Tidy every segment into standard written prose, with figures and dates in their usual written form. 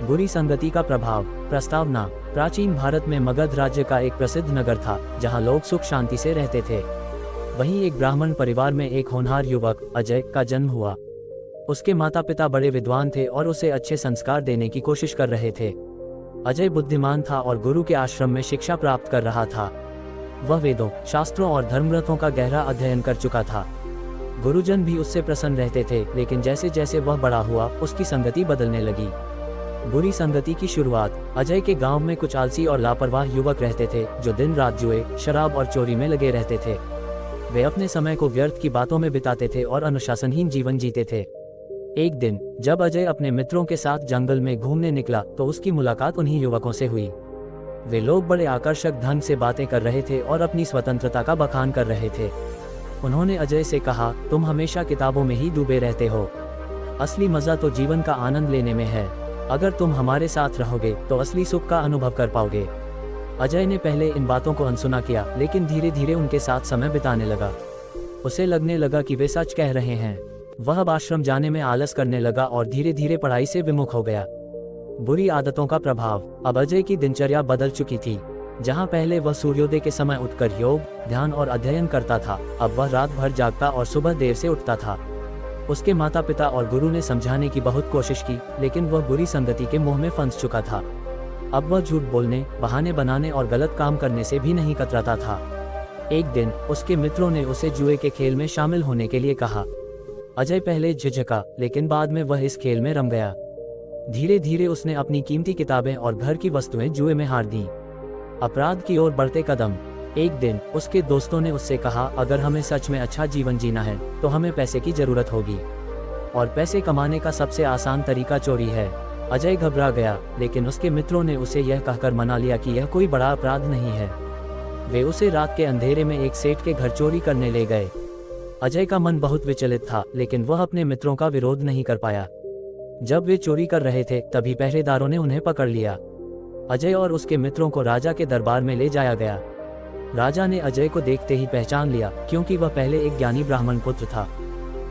बुरी संगति का प्रभाव। प्रस्तावना। प्राचीन भारत में मगध राज्य का एक प्रसिद्ध नगर था, जहां लोग सुख शांति से रहते थे। वहीं एक ब्राह्मण परिवार में एक होनहार युवक अजय का जन्म हुआ। उसके माता पिता बड़े विद्वान थे और उसे अच्छे संस्कार देने की कोशिश कर रहे थे। अजय बुद्धिमान था और गुरु के आश्रम में शिक्षा प्राप्त कर रहा था। वह वेदों, शास्त्रों और धर्मग्रंथों का गहरा अध्ययन कर चुका था। गुरुजन भी उससे प्रसन्न रहते थे, लेकिन जैसे जैसे वह बड़ा हुआ, उसकी संगति बदलने लगी। बुरी संगति की शुरुआत। अजय के गांव में कुछ आलसी और लापरवाह युवक रहते थे, जो दिन रात जुए, शराब और चोरी में लगे रहते थे। वे अपने समय को व्यर्थ की बातों में बिताते थे और अनुशासनहीन जीवन जीते थे। एक दिन जब अजय अपने मित्रों के साथ जंगल में घूमने निकला, तो उसकी मुलाकात उन्हीं युवकों से हुई। वे लोग बड़े आकर्षक ढंग से बातें कर रहे थे और अपनी स्वतंत्रता का बखान कर रहे थे। उन्होंने अजय से कहा, तुम हमेशा किताबों में ही डूबे रहते हो। असली मजा तो जीवन का आनंद लेने में है। अगर तुम हमारे साथ रहोगे तो असली सुख का अनुभव कर पाओगे। अजय ने पहले इन बातों को अनसुना किया, लेकिन धीरे धीरे उनके साथ समय बिताने लगा। उसे लगने लगा कि वे सच कह रहे हैं। वह अब आश्रम जाने में आलस करने लगा और धीरे धीरे पढ़ाई से विमुख हो गया। बुरी आदतों का प्रभाव। अब अजय की दिनचर्या बदल चुकी थी। जहां पहले वह सूर्योदय के समय उठकर योग, ध्यान और अध्ययन करता था, अब वह रात भर जागता और सुबह देर से उठता था। उसके माता पिता और गुरु ने समझाने की बहुत कोशिश की, लेकिन वह बुरी संगति के मोह में फंस चुका था। अब वह झूठ बोलने, बहाने बनाने और गलत काम करने से भी नहीं कतराता था। एक दिन उसके मित्रों ने उसे जुए के खेल में शामिल होने के लिए कहा। अजय पहले झिझका, लेकिन बाद में वह इस खेल में रम गया। धीरे धीरे उसने अपनी कीमती किताबें और घर की वस्तुएं जुए में हार दी। अपराध की ओर बढ़ते कदम। एक दिन उसके दोस्तों ने उससे कहा, अगर हमें सच में अच्छा जीवन जीना है तो हमें पैसे की जरूरत होगी, और पैसे कमाने का सबसे आसान तरीका चोरी है। अजय घबरा गया, लेकिन उसके मित्रों ने उसे यह कहकर मना लिया कि यह कोई बड़ा अपराध नहीं है। वे उसे रात के अंधेरे में एक सेठ के घर चोरी करने ले गए। अजय का मन बहुत विचलित था, लेकिन वह अपने मित्रों का विरोध नहीं कर पाया। जब वे चोरी कर रहे थे, तभी पहरेदारों ने उन्हें पकड़ लिया। अजय और उसके मित्रों को राजा के दरबार में ले जाया गया। राजा ने अजय को देखते ही पहचान लिया, क्योंकि वह पहले एक ज्ञानी ब्राह्मण पुत्र था।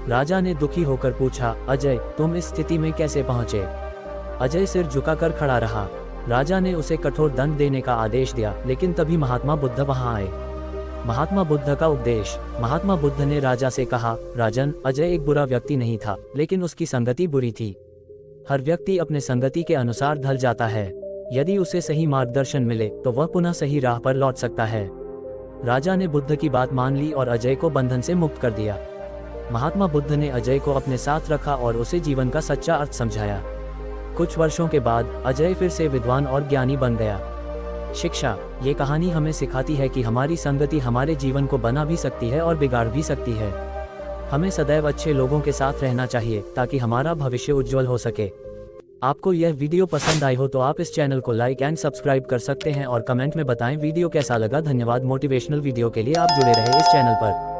राजा ने दुखी होकर पूछा, अजय, तुम इस स्थिति में कैसे पहुंचे? अजय सिर झुकाकर खड़ा रहा। राजा ने उसे कठोर दंड देने का आदेश दिया, लेकिन तभी महात्मा बुद्ध वहां आए। महात्मा बुद्ध का उपदेश। महात्मा बुद्ध ने राजा से कहा, राजन, अजय एक बुरा व्यक्ति नहीं था, लेकिन उसकी संगति बुरी थी। हर व्यक्ति अपने संगति के अनुसार ढल जाता है। यदि उसे सही मार्गदर्शन मिले तो वह पुनः सही राह पर लौट सकता है। राजा ने बुद्ध की बात मान ली और अजय को बंधन से मुक्त कर दिया। महात्मा बुद्ध ने अजय को अपने साथ रखा और उसे जीवन का सच्चा अर्थ समझाया। कुछ वर्षों के बाद अजय फिर से विद्वान और ज्ञानी बन गया। शिक्षा। ये कहानी हमें सिखाती है कि हमारी संगति हमारे जीवन को बना भी सकती है और बिगाड़ भी सकती है। हमें सदैव अच्छे लोगों के साथ रहना चाहिए, ताकि हमारा भविष्य उज्जवल हो सके। आपको यह वीडियो पसंद आई हो तो आप इस चैनल को लाइक एंड सब्सक्राइब कर सकते हैं और कमेंट में बताएं वीडियो कैसा लगा। धन्यवाद। मोटिवेशनल वीडियो के लिए आप जुड़े रहे इस चैनल पर।